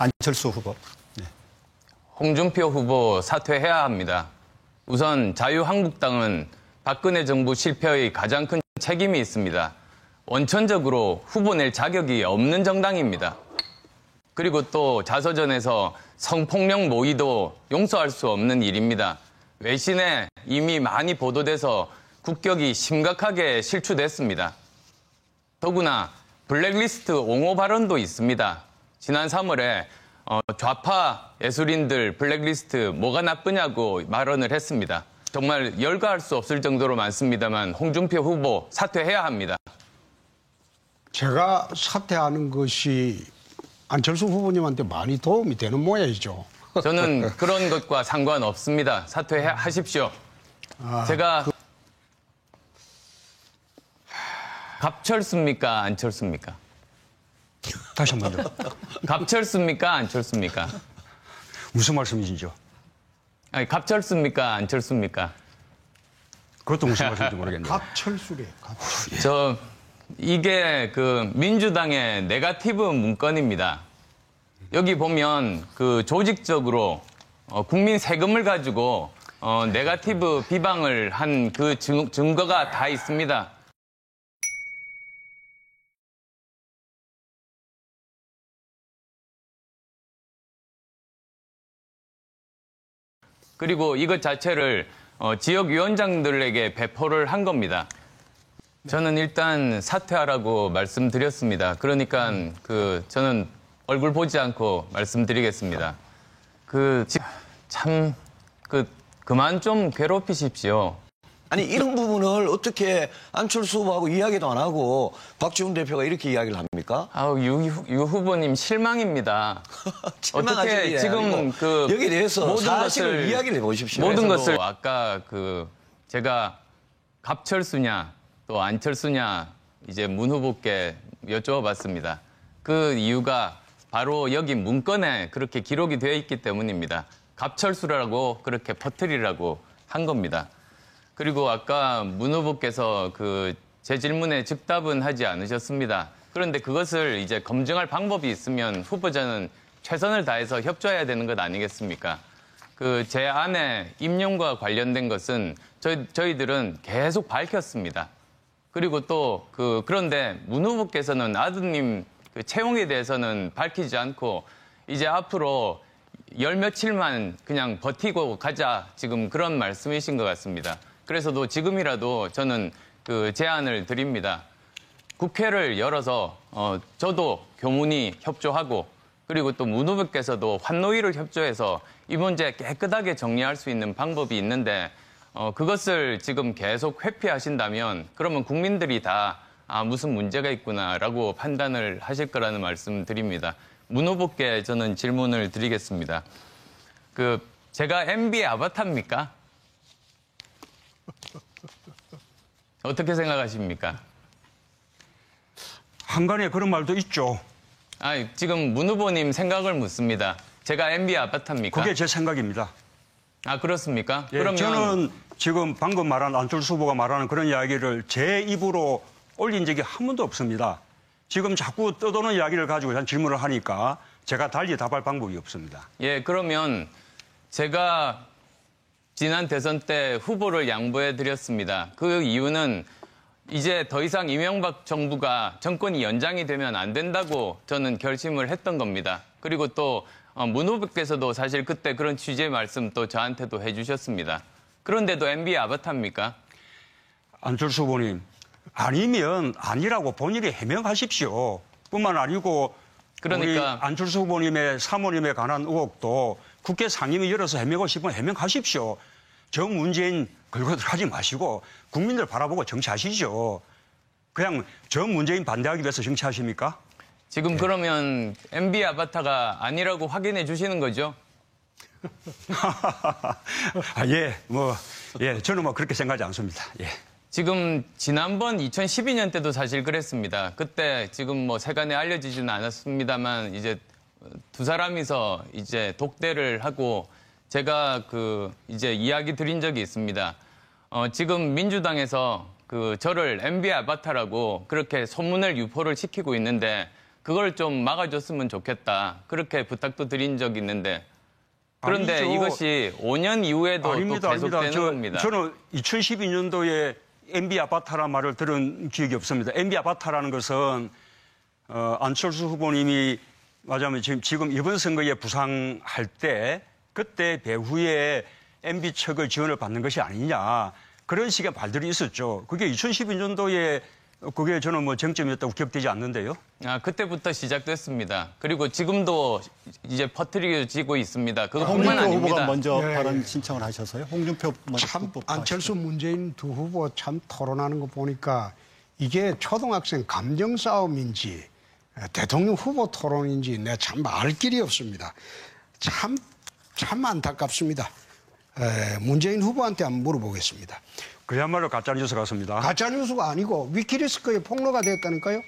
안철수 후보. 네. 홍준표 후보 사퇴해야 합니다. 우선 자유한국당은 박근혜 정부 실패의 가장 큰 책임이 있습니다. 원천적으로 후보 낼 자격이 없는 정당입니다. 그리고 또 자서전에서 성폭력 모의도 용서할 수 없는 일입니다. 외신에 이미 많이 보도돼서 국격이 심각하게 실추됐습니다. 더구나 블랙리스트 옹호 발언도 있습니다. 지난 3월에 좌파 예술인들 블랙리스트 뭐가 나쁘냐고 발언을 했습니다. 정말 열거할 수 없을 정도로 많습니다만 홍준표 후보 사퇴해야 합니다. 제가 사퇴하는 것이 안철수 후보님한테 많이 도움이 되는 모양이죠. 저는 그런 것과 상관없습니다. 사퇴하십시오. 제가 갑철수입니까? 안철수입니까? 다시 한 번요. 갑철수입니까? 안철수입니까? 무슨 말씀이시죠? 아니, 갑철수입니까? 안철수입니까? 그것도 무슨 말씀인지 모르겠네요. 갑철수래. 갑철수. 이게 그 민주당의 네거티브 문건입니다. 여기 보면 그 조직적으로 국민 세금을 가지고 네거티브 비방을 한 그 증거가 다 있습니다. 그리고 이것 자체를 지역위원장들에게 배포를 한 겁니다. 저는 일단 사퇴하라고 말씀드렸습니다. 그러니까 저는 얼굴 보지 않고 말씀드리겠습니다. 그만 좀 괴롭히십시오. 아니 이런 부분을 어떻게 안철수 후보하고 이야기도 안 하고 박지원 대표가 이렇게 이야기를 합니까? 유 후보님 실망입니다. 어떻게 지금 여기에 대해서 모든 사실을 것을 이야기를 해보십시오. 모든 것을 아까 제가 갑철수냐 또 안철수냐 이제 문 후보께 여쭤봤습니다. 그 이유가 바로 여기 문건에 그렇게 기록이 되어 있기 때문입니다. 갑철수라고 그렇게 퍼뜨리라고 한 겁니다. 그리고 아까 문 후보께서 제 질문에 즉답은 하지 않으셨습니다. 그런데 그것을 이제 검증할 방법이 있으면 후보자는 최선을 다해서 협조해야 되는 것 아니겠습니까? 제 안에 임용과 관련된 것은 저희들은 계속 밝혔습니다. 그리고 또 그런데 문 후보께서는 아드님 채용에 대해서는 밝히지 않고 이제 앞으로 열 며칠만 그냥 버티고 가자 지금 그런 말씀이신 것 같습니다. 그래서도 지금이라도 저는 제안을 드립니다. 국회를 열어서 저도 교문이 협조하고 그리고 또 문 후보께서도 환노위를 협조해서 이 문제 깨끗하게 정리할 수 있는 방법이 있는데 그것을 지금 계속 회피하신다면 그러면 국민들이 다 무슨 문제가 있구나라고 판단을 하실 거라는 말씀 드립니다. 문 후보께 저는 질문을 드리겠습니다. 제가 MB의 아바타입니까? 어떻게 생각하십니까? 한간에 그런 말도 있죠. 지금 문 후보님 생각을 묻습니다. 제가 MB 아바타입니까? 그게 제 생각입니다. 그렇습니까? 예, 그러면 저는 지금 방금 말한 안철수 후보가 말하는 그런 이야기를 제 입으로 올린 적이 한 번도 없습니다. 지금 자꾸 떠도는 이야기를 가지고 질문을 하니까 제가 달리 답할 방법이 없습니다. 예, 그러면 제가 지난 대선 때 후보를 양보해 드렸습니다. 그 이유는 이제 더 이상 이명박 정부가 정권이 연장이 되면 안 된다고 저는 결심을 했던 겁니다. 그리고 또 문 후보께서도 사실 그때 그런 취지의 말씀 또 저한테도 해주셨습니다. 그런데도 MB 아바타입니까? 안철수 후보님, 아니면 아니라고 본인이 해명하십시오. 뿐만 아니고 그러니까 우리 안철수 후보님의 사모님에 관한 의혹도 국회 상임위 열어서 해명하고 싶으면 해명하십시오. 저 문재인 걸거들하지 마시고 국민들 바라보고 정치하시죠. 그냥 저 문재인 반대하기 위해서 정치하십니까? 지금 그러면 MB 아바타가 아니라고 확인해 주시는 거죠? 저는 그렇게 생각하지 않습니다. 예. 지금 지난번 2012년 때도 사실 그랬습니다. 그때 지금 세간에 알려지지는 않았습니다만 이제 두 사람이서 이제 독대를 하고 제가 이제 이야기 드린 적이 있습니다. 지금 민주당에서 저를 MB 아바타라고 그렇게 소문을 유포를 시키고 있는데 그걸 좀 막아줬으면 좋겠다. 그렇게 부탁도 드린 적이 있는데 그런데 아니죠. 이것이 5년 이후에도 아닙니다. 또 계속되는 겁니다. 저는 2012년도에 MB 아바타라는 말을 들은 기억이 없습니다. MB 아바타라는 것은 안철수 후보님이 맞아면 지금 이번 선거에 부상할 때 그때 배후에 MB 측의 지원을 받는 것이 아니냐 그런 식의 말들이 있었죠. 그게 2012년도에 그게 저는 뭐 쟁점이었다고 기억되지 않는데요. 그때부터 시작됐습니다. 그리고 지금도 이제 퍼뜨려지고 있습니다. 그것뿐만 홍준표 아닙니다. 후보가 먼저 네. 발언 신청을 하셔서요. 홍준표 참 후보 안철수 문재인 두 후보 참 토론하는 거 보니까 이게 초등학생 감정 싸움인지 대통령 후보 토론인지 내가 참 알 길이 없습니다. 참 안타깝습니다. 문재인 후보한테 한번 물어보겠습니다. 그야말로 가짜뉴스 같습니다. 가짜뉴스가 아니고 위키리스크에 폭로가 됐다니까요.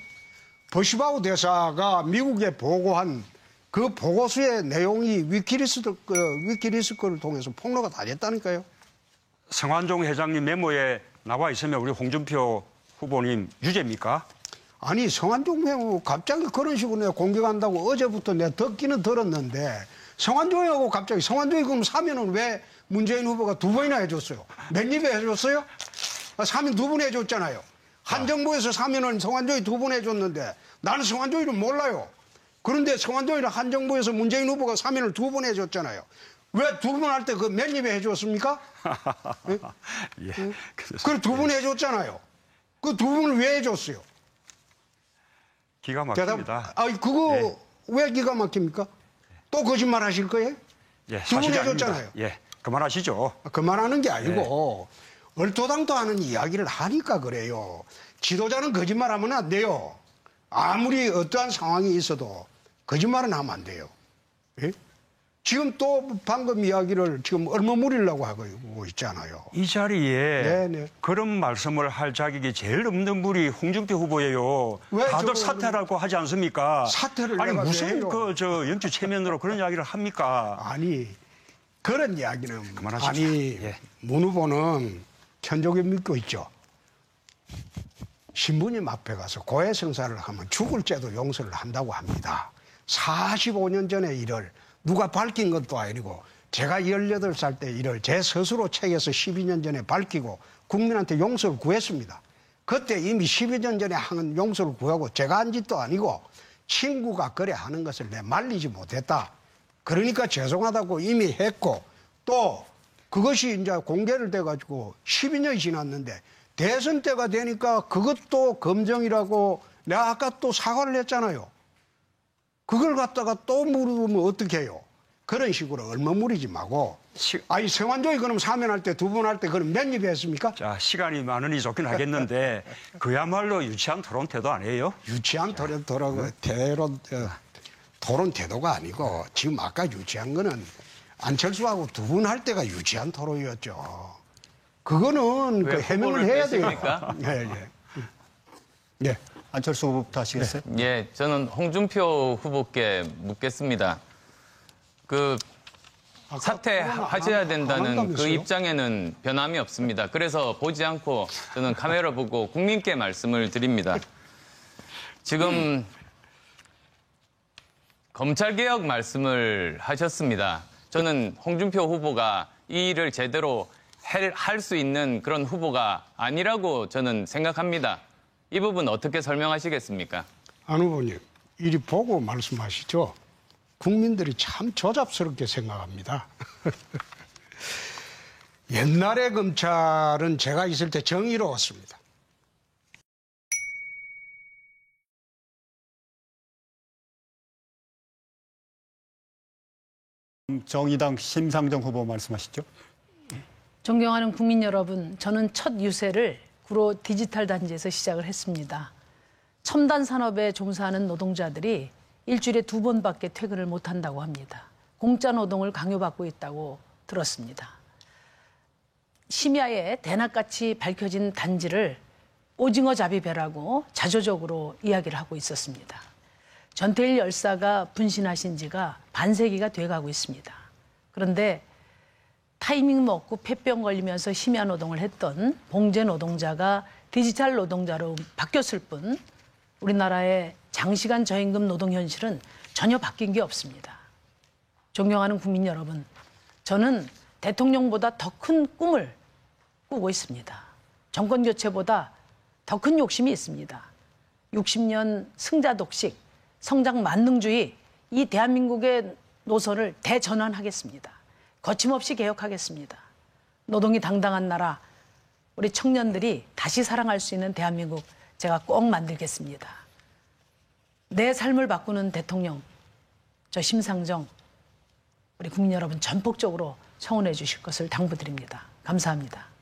버시바우 대사가 미국에 보고한 그 보고서의 내용이 위키리스크를 통해서 폭로가 다 됐다니까요. 성완종 회장님 메모에 나와 있으면 우리 홍준표 후보님 유죄입니까? 아니 성완종 회고 갑자기 그런 식으로 내가 공격한다고 어제부터 내가 듣기는 들었는데 성완종하고 갑자기 성완종이 그럼 사면은 왜 문재인 후보가 2번이나 해줬어요? 몇 입에 해줬어요? 사면 2번 해줬잖아요. 한 정부에서 사면은 성완종이 2번 해줬는데 나는 성완종이를 몰라요. 그런데 성완종이랑 한 정부에서 문재인 후보가 사면을 2번 해줬잖아요. 왜 2번 할 때 그 몇 입에 해줬습니까? 예. 그걸 2번 해줬잖아요. 그 2번을 왜 해줬어요? 기가 막힙니다. 그거 예. 왜 기가 막힙니까? 또 거짓말 하실 거예요? 예, 2번 사실이 해줬잖아요. 아닙니다. 예, 그만하시죠. 그만하는 게 아니고 얼토당토하는 이야기를 하니까 그래요. 지도자는 거짓말하면 안 돼요. 아무리 어떠한 상황이 있어도 거짓말은 하면 안 돼요. 예? 지금 또 방금 이야기를 지금 얼머무리려고 하고 있잖아요. 이 자리에 네네. 그런 말씀을 할 자격이 제일 없는 분이 홍준표 후보예요. 왜 다들 저거는- 사퇴라고 하지 않습니까? 사퇴를 아니 내가 왜 무슨 해요? 연주 체면으로 그런 이야기를 합니까? 아니 그런 이야기는 그만하십시오. 아니 예. 문 후보는 천족에 믿고 있죠. 신부님 앞에 가서 고해성사를 하면 죽을 죄도 용서를 한다고 합니다. 45년 전의 일을 누가 밝힌 것도 아니고 제가 18살 때 일을 제 스스로 책에서 12년 전에 밝히고 국민한테 용서를 구했습니다. 그때 이미 12년 전에 한 용서를 구하고 제가 한 짓도 아니고 친구가 그래 하는 것을 내 말리지 못했다. 그러니까 죄송하다고 이미 했고 또 그것이 이제 공개를 돼가지고 12년이 지났는데 대선 때가 되니까 그것도 검증이라고 내가 아까 또 사과를 했잖아요. 그걸 갖다가 또 물으면 어떻게 해요? 그런 식으로 얼머무리지 말고. 아니 성완종이 그럼 사면할 때 2번 할 때 그럼 몇 입에 했습니까? 자, 시간이 많으니 좋긴 하겠는데 그야말로 유치한 토론 태도 아니에요? 유치한 토론 태도가 아니고 지금 아까 유치한 거는 안철수하고 2번 할 때가 유치한 토론이었죠. 그거는 왜 그 해명을 후보를 해야 돼요. 뺐습니까? 예. 예. 안철수 후보부터 하시겠어요? 예, 저는 홍준표 후보께 묻겠습니다. 그 사퇴하셔야 안 된다는 그 한다면서요? 입장에는 변함이 없습니다. 그래서 보지 않고 저는 카메라 보고 국민께 말씀을 드립니다. 지금 검찰개혁 말씀을 하셨습니다. 저는 홍준표 후보가 이 일을 제대로 할 수 있는 그런 후보가 아니라고 저는 생각합니다. 이 부분 어떻게 설명하시겠습니까? 안 후보님, 이리 보고 말씀하시죠. 국민들이 참 조잡스럽게 생각합니다. 옛날의 검찰은 제가 있을 때 정의로웠습니다. 정의당 심상정 후보 말씀하시죠. 존경하는 국민 여러분, 저는 첫 유세를 구로 디지털 단지에서 시작을 했습니다. 첨단 산업에 종사하는 노동자들이 일주일에 2번밖에 퇴근을 못한다고 합니다. 공짜 노동을 강요받고 있다고 들었습니다. 심야에 대낮같이 밝혀진 단지를 오징어 잡이배라고 자조적으로 이야기를 하고 있었습니다. 전태일 열사가 분신하신 지가 반세기가 돼가고 있습니다. 그런데 타이밍 먹고 폐병 걸리면서 심야 노동을 했던 봉제 노동자가 디지털 노동자로 바뀌었을 뿐 우리나라의 장시간 저임금 노동 현실은 전혀 바뀐 게 없습니다. 존경하는 국민 여러분, 저는 대통령보다 더 큰 꿈을 꾸고 있습니다. 정권 교체보다 더 큰 욕심이 있습니다. 60년 승자 독식, 성장 만능주의, 이 대한민국의 노선을 대전환하겠습니다. 거침없이 개혁하겠습니다. 노동이 당당한 나라, 우리 청년들이 다시 사랑할 수 있는 대한민국 제가 꼭 만들겠습니다. 내 삶을 바꾸는 대통령, 저 심상정, 우리 국민 여러분 전폭적으로 성원해 주실 것을 당부드립니다. 감사합니다.